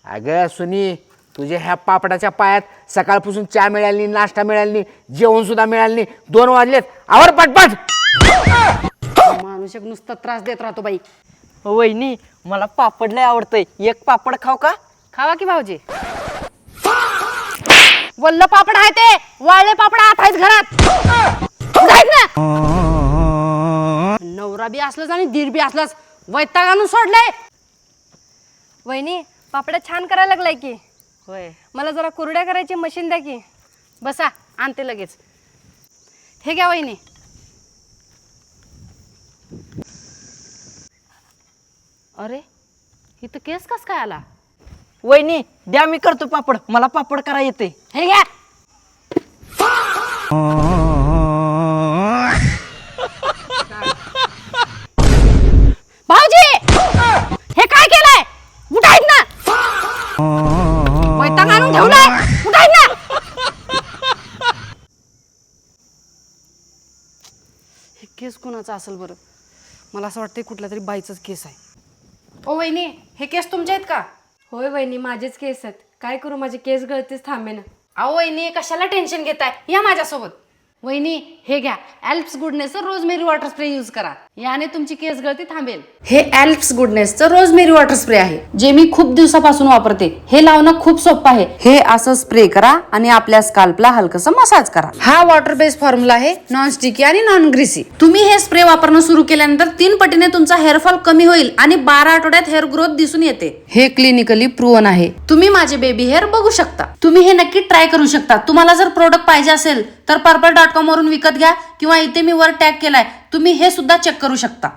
अगं सुनी, तुझ्या ह्या पापडाच्या पायात सकाळपासून चहा मिळाली नाही, नाश्ता मिळाला नाही, जेवण सुद्धा मिळालं नाही. 2 वाजलेत, आवर पटपट. माणूस एक नुसता त्रास देत राहतो बाई. वहिनी मला पापड लय आवडतंय, एक पापड खाऊ का? खावा की भाऊजी. वल्ल पापड आहे ते, वाळले पापड आत आहेत घरात. जाईत ना. नवरा बी असलाच आणि दीर बी असलाच, वैताग आणून सोडलंय. वहिनी पापड्या छान करायला लागलाय की. होय, मला जरा कुरड्या करायची मशीन द्या की. बसा आणते लगेच. हे घ्या वहिनी. अरे इथं केस कस काय आला? वहिनी द्या, मी करतो पापड, मला पापड करा येते. हे घ्या. भाऊजी हे काय केलंय? उठायत ना. वैताग आणून ठेवलाय. उठायत ना. हे केस कोणाचा असेल बरं? मला असं वाटतं कुठल्या तरी बाईचाच केस आहे. ओ वहिनी, हे केस तुमचे आहेत का? होय वहिनी, माझेच केस आहेत. काय करू, माझे केस गळतेच थांबेना. अहो वहिनी, कशाला टेन्शन घेताय? या माझ्यासोबत. वहिनी हे घ्या, ॲल्प्स गुडनेसचं रोजमेरी वॉटर स्प्रे यूज करा, याने तुमची केस गळती थांबेल. हे ॲल्प्स गुडनेसचं रोजमेरी वॉटर स्प्रे आहे, जे मी खूप दिवसापासून वापरते. हे लावणं खूप सोपं आहे. हे असं स्प्रे करा आणि आपल्या स्काल्पला हलकसं मसाज करा. हा वॉटर बेस्ड फॉर्म्युला आहे, नॉन स्टिकी आणि नॉन ग्रीसी. तुम्ही हे स्प्रे वापरणं सुरू केल्यानंतर 3 पटीने तुमचा हेअरफॉल कमी होईल आणि 12 आठवड्यात हेअर ग्रोथ दिसून येते. हे क्लिनिकली प्रूव्हन आहे. तुम्ही माझे बेबी हेअर बघू शकता. तुम्ही हे नक्की ट्राय करू शकता. तुम्हाला जर प्रोडक्ट पाहिजे असेल तर purple.com वरून विकत घ्या किंवा इथे मी वर टॅग केलाय, तुम्ही हे सुद्धा चेक करू शकता.